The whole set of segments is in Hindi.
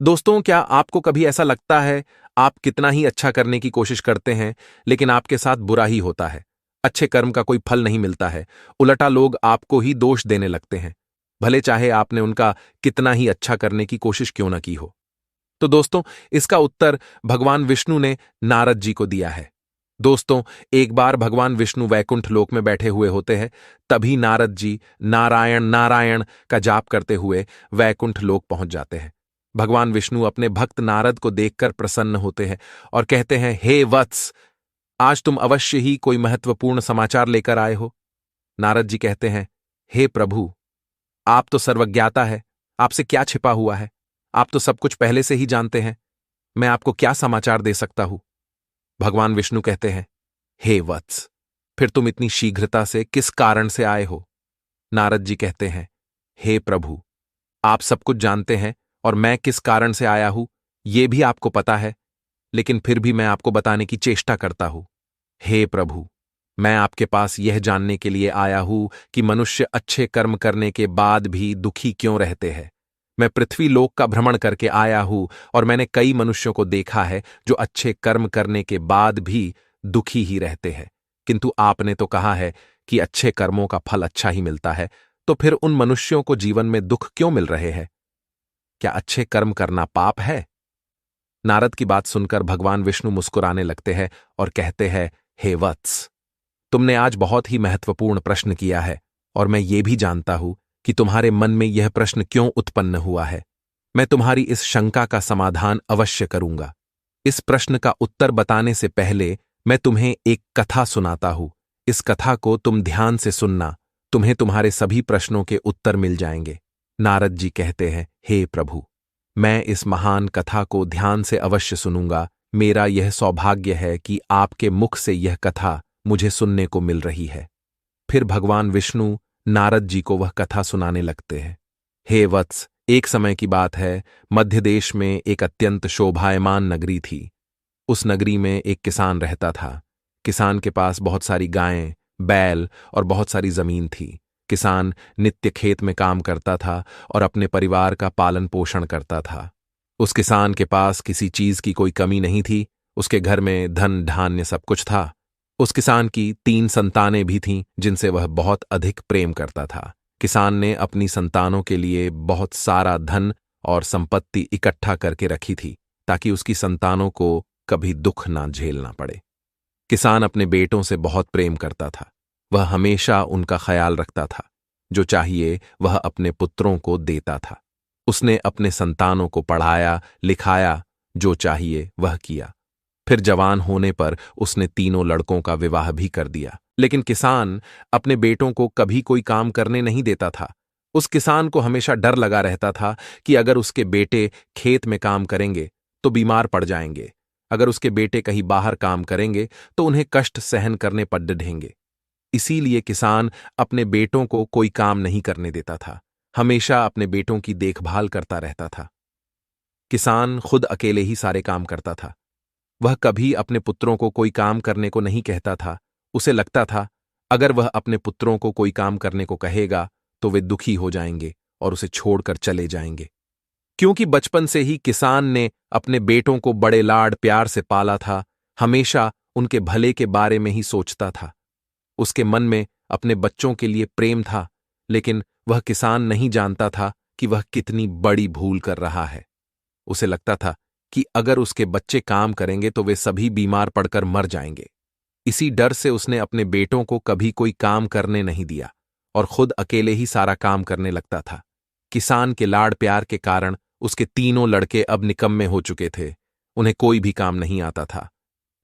दोस्तों, क्या आपको कभी ऐसा लगता है आप कितना ही अच्छा करने की कोशिश करते हैं, लेकिन आपके साथ बुरा ही होता है? अच्छे कर्म का कोई फल नहीं मिलता है। उल्टा लोग आपको ही दोष देने लगते हैं, भले चाहे आपने उनका कितना ही अच्छा करने की कोशिश क्यों न की हो। तो दोस्तों, इसका उत्तर भगवान विष्णु ने नारद जी को दिया है। दोस्तों, एक बार भगवान विष्णु वैकुंठ लोक में बैठे हुए होते हैं। तभी नारद जी नारायण नारायण का जाप करते हुए वैकुंठ लोक पहुंच जाते हैं। भगवान विष्णु अपने भक्त नारद को देखकर प्रसन्न होते हैं और कहते हैं, हे वत्स, आज तुम अवश्य ही कोई महत्वपूर्ण समाचार लेकर आए हो। नारद जी कहते हैं, हे प्रभु, आप तो सर्वज्ञाता है, आपसे क्या छिपा हुआ है? आप तो सब कुछ पहले से ही जानते हैं। मैं आपको क्या समाचार दे सकता हूं? भगवान विष्णु कहते हैं, हे वत्स, फिर तुम इतनी शीघ्रता से किस कारण से आए हो? नारद जी कहते हैं, हे प्रभु, आप सब कुछ जानते हैं और मैं किस कारण से आया हूं यह भी आपको पता है, लेकिन फिर भी मैं आपको बताने की चेष्टा करता हूं। हे प्रभु, मैं आपके पास यह जानने के लिए आया हूं कि मनुष्य अच्छे कर्म करने के बाद भी दुखी क्यों रहते हैं। मैं पृथ्वी लोक का भ्रमण करके आया हूं और मैंने कई मनुष्यों को देखा है जो अच्छे कर्म करने के बाद भी दुखी ही रहते हैं, किंतु आपने तो कहा है कि अच्छे कर्मों का फल अच्छा ही मिलता है, तो फिर उन मनुष्यों को जीवन में दुख क्यों मिल रहे हैं? क्या अच्छे कर्म करना पाप है? नारद की बात सुनकर भगवान विष्णु मुस्कुराने लगते हैं और कहते हैं, हे वत्स, तुमने आज बहुत ही महत्वपूर्ण प्रश्न किया है और मैं ये भी जानता हूं कि तुम्हारे मन में यह प्रश्न क्यों उत्पन्न हुआ है। मैं तुम्हारी इस शंका का समाधान अवश्य करूंगा। इस प्रश्न का उत्तर बताने से पहले मैं तुम्हें एक कथा सुनाता हूं। इस कथा को तुम ध्यान से सुनना, तुम्हें तुम्हारे सभी प्रश्नों के उत्तर मिल जाएंगे। नारद जी कहते हैं, हे प्रभु, मैं इस महान कथा को ध्यान से अवश्य सुनूंगा। मेरा यह सौभाग्य है कि आपके मुख से यह कथा मुझे सुनने को मिल रही है। फिर भगवान विष्णु नारद जी को वह कथा सुनाने लगते हैं। हे वत्स, एक समय की बात है, मध्य देश में एक अत्यंत शोभायमान नगरी थी। उस नगरी में एक किसान रहता था। किसान के पास बहुत सारी गायें, बैल और बहुत सारी जमीन थी। किसान नित्य खेत में काम करता था और अपने परिवार का पालन पोषण करता था। उस किसान के पास किसी चीज की कोई कमी नहीं थी। उसके घर में धन धान्य सब कुछ था। उस किसान की 3 संतानें भी थीं जिनसे वह बहुत अधिक प्रेम करता था। किसान ने अपनी संतानों के लिए बहुत सारा धन और संपत्ति इकट्ठा करके रखी थी ताकि उसकी संतानों को कभी दुख ना झेलना पड़े। किसान अपने बेटों से बहुत प्रेम करता था। वह हमेशा उनका ख्याल रखता था। जो चाहिए वह अपने पुत्रों को देता था। उसने अपने संतानों को पढ़ाया लिखाया, जो चाहिए वह किया। फिर जवान होने पर उसने तीनों लड़कों का विवाह भी कर दिया। लेकिन किसान अपने बेटों को कभी कोई काम करने नहीं देता था। उस किसान को हमेशा डर लगा रहता था कि अगर उसके बेटे खेत में काम करेंगे तो बीमार पड़ जाएंगे। अगर उसके बेटे कहीं बाहर काम करेंगे तो उन्हें कष्ट सहन करने पड़ ढेंगे। इसीलिए किसान अपने बेटों को कोई काम नहीं करने देता था, हमेशा अपने बेटों की देखभाल करता रहता था। किसान खुद अकेले ही सारे काम करता था। वह कभी अपने पुत्रों को कोई काम करने को नहीं कहता था। उसे लगता था अगर वह अपने पुत्रों को कोई काम करने को कहेगा तो वे दुखी हो जाएंगे और उसे छोड़कर चले जाएंगे। क्योंकि बचपन से ही किसान ने अपने बेटों को बड़े लाड प्यार से पाला था, हमेशा उनके भले के बारे में ही सोचता था। उसके मन में अपने बच्चों के लिए प्रेम था, लेकिन वह किसान नहीं जानता था कि वह कितनी बड़ी भूल कर रहा है। उसे लगता था कि अगर उसके बच्चे काम करेंगे तो वे सभी बीमार पड़कर मर जाएंगे। इसी डर से उसने अपने बेटों को कभी कोई काम करने नहीं दिया और खुद अकेले ही सारा काम करने लगता था। किसान के लाड़ प्यार के कारण उसके तीनों लड़के अब निकम्मे हो चुके थे। उन्हें कोई भी काम नहीं आता था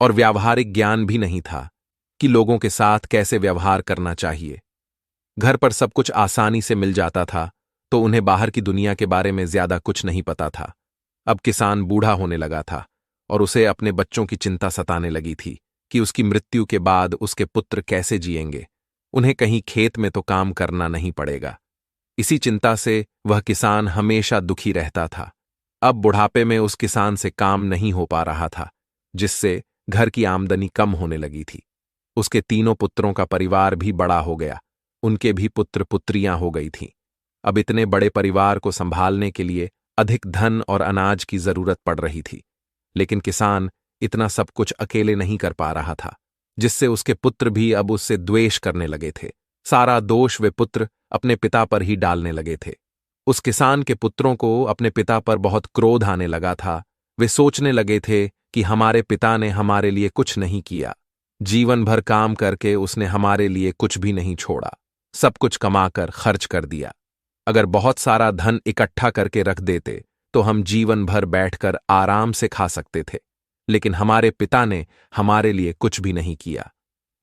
और व्यावहारिक ज्ञान भी नहीं था कि लोगों के साथ कैसे व्यवहार करना चाहिए। घर पर सब कुछ आसानी से मिल जाता था, तो उन्हें बाहर की दुनिया के बारे में ज्यादा कुछ नहीं पता था। अब किसान बूढ़ा होने लगा था और उसे अपने बच्चों की चिंता सताने लगी थी कि उसकी मृत्यु के बाद उसके पुत्र कैसे जिएंगे। उन्हें कहीं खेत में तो काम करना नहीं पड़ेगा। इसी चिंता से वह किसान हमेशा दुखी रहता था। अब बुढ़ापे में उस किसान से काम नहीं हो पा रहा था, जिससे घर की आमदनी कम होने लगी थी। उसके तीनों पुत्रों का परिवार भी बड़ा हो गया। उनके भी पुत्र पुत्रियां हो गई थीं। अब इतने बड़े परिवार को संभालने के लिए अधिक धन और अनाज की जरूरत पड़ रही थी। लेकिन किसान इतना सब कुछ अकेले नहीं कर पा रहा था, जिससे उसके पुत्र भी अब उससे द्वेष करने लगे थे। सारा दोष वे पुत्र अपने पिता पर ही डालने लगे थे। उस किसान के पुत्रों को अपने पिता पर बहुत क्रोध आने लगा था। वे सोचने लगे थे कि हमारे पिता ने हमारे लिए कुछ नहीं किया। जीवन भर काम करके उसने हमारे लिए कुछ भी नहीं छोड़ा, सब कुछ कमाकर खर्च कर दिया। अगर बहुत सारा धन इकट्ठा करके रख देते तो हम जीवन भर बैठकर आराम से खा सकते थे, लेकिन हमारे पिता ने हमारे लिए कुछ भी नहीं किया।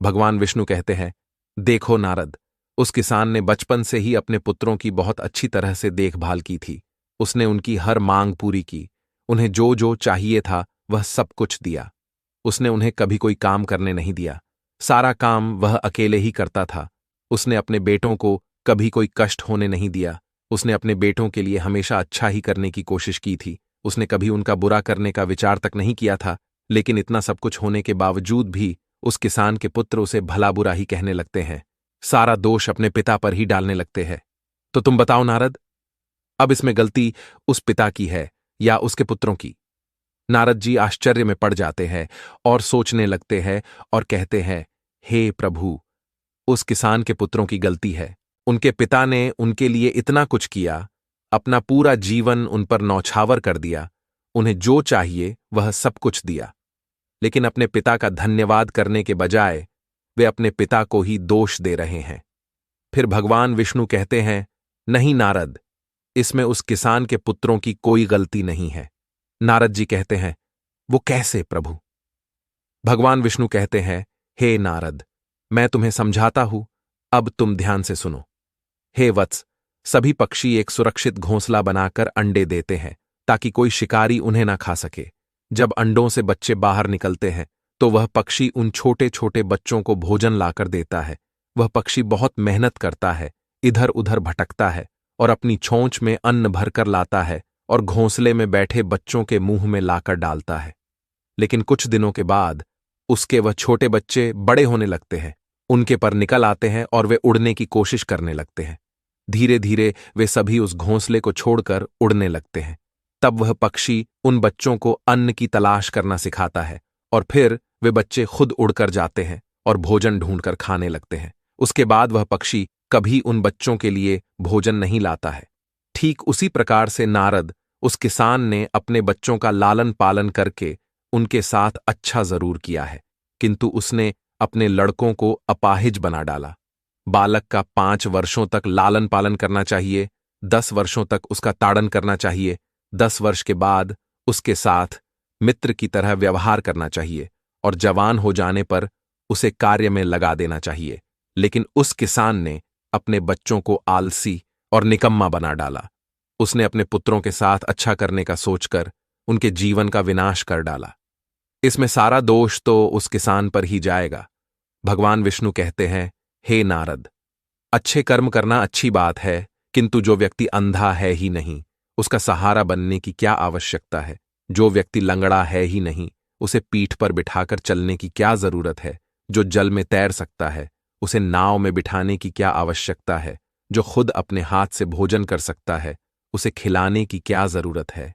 भगवान विष्णु कहते हैं, देखो नारद, उस किसान ने बचपन से ही अपने पुत्रों की बहुत अच्छी तरह से देखभाल की थी। उसने उनकी हर मांग पूरी की, उन्हें जो जो चाहिए था वह सब कुछ दिया। उसने उन्हें कभी कोई काम करने नहीं दिया, सारा काम वह अकेले ही करता था। उसने अपने बेटों को कभी कोई कष्ट होने नहीं दिया। उसने अपने बेटों के लिए हमेशा अच्छा ही करने की कोशिश की थी। उसने कभी उनका बुरा करने का विचार तक नहीं किया था। लेकिन इतना सब कुछ होने के बावजूद भी उस किसान के पुत्र उसे भला बुरा ही कहने लगते हैं, सारा दोष अपने पिता पर ही डालने लगते हैं। तो तुम बताओ नारद, अब इसमें गलती उस पिता की है या उसके पुत्रों की? नारद जी आश्चर्य में पड़ जाते हैं और सोचने लगते हैं और कहते हैं, हे प्रभु, उस किसान के पुत्रों की गलती है। उनके पिता ने उनके लिए इतना कुछ किया, अपना पूरा जीवन उन पर नौछावर कर दिया, उन्हें जो चाहिए वह सब कुछ दिया। लेकिन अपने पिता का धन्यवाद करने के बजाय वे अपने पिता को ही दोष दे रहे हैं। फिर भगवान विष्णु कहते हैं, नहीं नारद, इसमें उस किसान के पुत्रों की कोई गलती नहीं है। नारद जी कहते हैं, वो कैसे प्रभु? भगवान विष्णु कहते हैं, हे नारद, मैं तुम्हें समझाता हूं, अब तुम ध्यान से सुनो। हे वत्स, सभी पक्षी एक सुरक्षित घोंसला बनाकर अंडे देते हैं ताकि कोई शिकारी उन्हें ना खा सके। जब अंडों से बच्चे बाहर निकलते हैं तो वह पक्षी उन छोटे छोटे बच्चों को भोजन लाकर देता है। वह पक्षी बहुत मेहनत करता है, इधर उधर भटकता है और अपनी छोंच में अन्न भरकर लाता है और घोंसले में बैठे बच्चों के मुंह में लाकर डालता है। लेकिन कुछ दिनों के बाद उसके वह छोटे बच्चे बड़े होने लगते हैं, उनके पर निकल आते हैं और वे उड़ने की कोशिश करने लगते हैं। धीरे धीरे वे सभी उस घोंसले को छोड़कर उड़ने लगते हैं। तब वह पक्षी उन बच्चों को अन्न की तलाश करना सिखाता है और फिर वे बच्चे खुद उड़कर जाते हैं और भोजन ढूंढकर खाने लगते हैं। उसके बाद वह पक्षी कभी उन बच्चों के लिए भोजन नहीं लाता है। ठीक उसी प्रकार से नारद, उस किसान ने अपने बच्चों का लालन पालन करके उनके साथ अच्छा जरूर किया है, किंतु उसने अपने लड़कों को अपाहिज बना डाला। बालक का 5 वर्षों तक लालन पालन करना चाहिए, 10 वर्षों तक उसका ताड़न करना चाहिए, 10 वर्ष के बाद उसके साथ मित्र की तरह व्यवहार करना चाहिए और जवान हो जाने पर उसे कार्य में लगा देना चाहिए। लेकिन उस किसान ने अपने बच्चों को आलसी और निकम्मा बना डाला। उसने अपने पुत्रों के साथ अच्छा करने का सोचकर उनके जीवन का विनाश कर डाला। इसमें सारा दोष तो उस किसान पर ही जाएगा। भगवान विष्णु कहते हैं, हे नारद, अच्छे कर्म करना अच्छी बात है, किंतु जो व्यक्ति अंधा है ही नहीं, उसका सहारा बनने की क्या आवश्यकता है? जो व्यक्ति लंगड़ा है ही नहीं, उसे पीठ पर बिठाकर चलने की क्या जरूरत है? जो जल में तैर सकता है, उसे नाव में बिठाने की क्या आवश्यकता है? जो खुद अपने हाथ से भोजन कर सकता है, उसे खिलाने की क्या जरूरत है?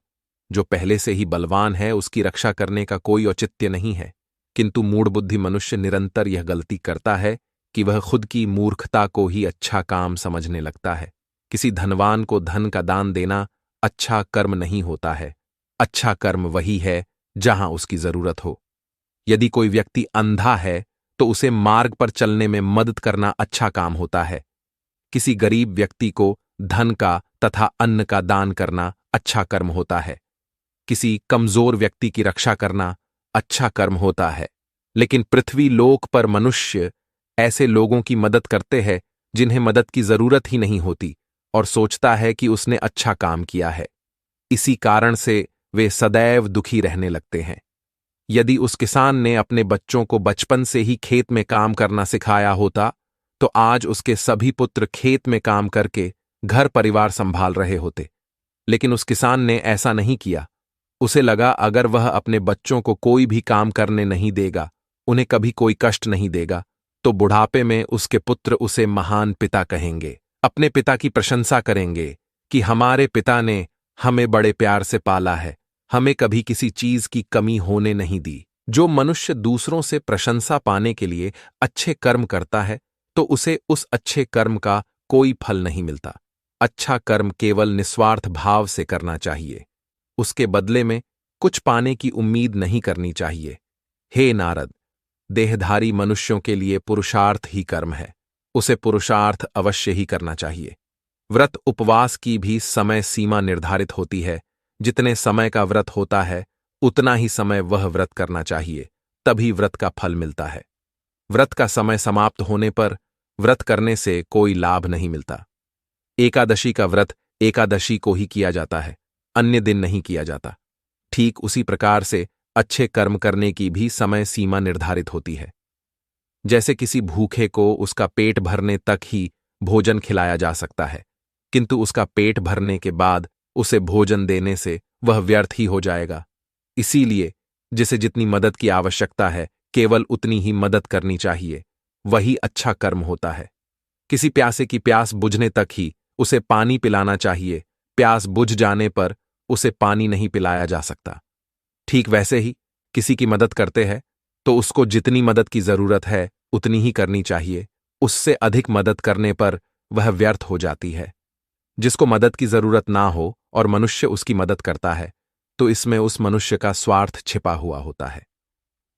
जो पहले से ही बलवान है, उसकी रक्षा करने का कोई औचित्य नहीं है। किंतु मूढ़बुद्धि मनुष्य निरंतर यह गलती करता है कि वह खुद की मूर्खता को ही अच्छा काम समझने लगता है। किसी धनवान को धन का दान देना अच्छा कर्म नहीं होता है। अच्छा कर्म वही है जहां उसकी जरूरत हो। यदि कोई व्यक्ति अंधा है तो उसे मार्ग पर चलने में मदद करना अच्छा काम होता है। किसी गरीब व्यक्ति को धन का तथा अन्न का दान करना अच्छा कर्म होता है। किसी कमजोर व्यक्ति की रक्षा करना अच्छा कर्म होता है। लेकिन पृथ्वी लोक पर मनुष्य ऐसे लोगों की मदद करते हैं जिन्हें मदद की जरूरत ही नहीं होती और सोचता है कि उसने अच्छा काम किया है। इसी कारण से वे सदैव दुखी रहने लगते हैं। यदि उस किसान ने अपने बच्चों को बचपन से ही खेत में काम करना सिखाया होता तो आज उसके सभी पुत्र खेत में काम करके घर परिवार संभाल रहे होते। लेकिन उस किसान ने ऐसा नहीं किया। उसे लगा अगर वह अपने बच्चों को कोई भी काम करने नहीं देगा, उन्हें कभी कोई कष्ट नहीं देगा, तो बुढ़ापे में उसके पुत्र उसे महान पिता कहेंगे, अपने पिता की प्रशंसा करेंगे कि हमारे पिता ने हमें बड़े प्यार से पाला है, हमें कभी किसी चीज की कमी होने नहीं दी। जो मनुष्य दूसरों से प्रशंसा पाने के लिए अच्छे कर्म करता है तो उसे उस अच्छे कर्म का कोई फल नहीं मिलता। अच्छा कर्म केवल निस्वार्थ भाव से करना चाहिए, उसके बदले में कुछ पाने की उम्मीद नहीं करनी चाहिए। हे नारद, देहधारी मनुष्यों के लिए पुरुषार्थ ही कर्म है, उसे पुरुषार्थ अवश्य ही करना चाहिए। व्रत उपवास की भी समय सीमा निर्धारित होती है, जितने समय का व्रत होता है उतना ही समय वह व्रत करना चाहिए, तभी व्रत का फल मिलता है। व्रत का समय समाप्त होने पर व्रत करने से कोई लाभ नहीं मिलता। एकादशी का व्रत एकादशी को ही किया जाता है, अन्य दिन नहीं किया जाता। ठीक उसी प्रकार से अच्छे कर्म करने की भी समय सीमा निर्धारित होती है। जैसे किसी भूखे को उसका पेट भरने तक ही भोजन खिलाया जा सकता है, किंतु उसका पेट भरने के बाद उसे भोजन देने से वह व्यर्थ ही हो जाएगा। इसीलिए जिसे जितनी मदद की आवश्यकता है केवल उतनी ही मदद करनी चाहिए, वही अच्छा कर्म होता है। किसी प्यासे की प्यास बुझने तक ही उसे पानी पिलाना चाहिए, प्यास बुझ जाने पर उसे पानी नहीं पिलाया जा सकता। ठीक वैसे ही किसी की मदद करते हैं तो उसको जितनी मदद की जरूरत है उतनी ही करनी चाहिए, उससे अधिक मदद करने पर वह व्यर्थ हो जाती है। जिसको मदद की जरूरत ना हो और मनुष्य उसकी मदद करता है तो इसमें उस मनुष्य का स्वार्थ छिपा हुआ होता है।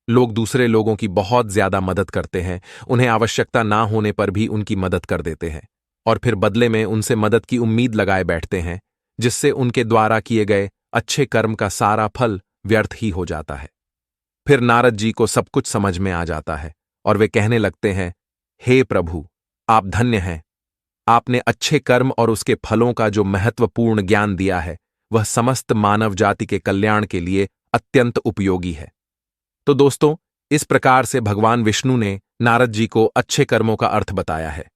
लोग दूसरे लोगों की बहुत ज्यादा मदद करते हैं, उन्हें आवश्यकता ना होने पर भी उनकी मदद कर देते हैं और फिर बदले में उनसे मदद की उम्मीद लगाए बैठते हैं, जिससे उनके द्वारा किए गए अच्छे कर्म का सारा फल व्यर्थ ही हो जाता है। फिर नारद जी को सब कुछ समझ में आ जाता है और वे कहने लगते हैं, हे प्रभु, आप धन्य हैं। आपने अच्छे कर्म और उसके फलों का जो महत्वपूर्ण ज्ञान दिया है वह समस्त मानव जाति के कल्याण के लिए अत्यंत उपयोगी है। तो दोस्तों, इस प्रकार से भगवान विष्णु ने नारद जी को अच्छे कर्मों का अर्थ बताया है।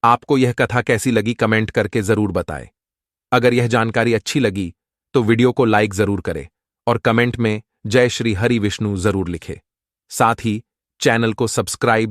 आपको यह कथा कैसी लगी कमेंट करके जरूर बताएं। अगर यह जानकारी अच्छी लगी तो वीडियो को लाइक जरूर करें और कमेंट में जय श्री हरि विष्णु जरूर लिखें। साथ ही चैनल को सब्सक्राइब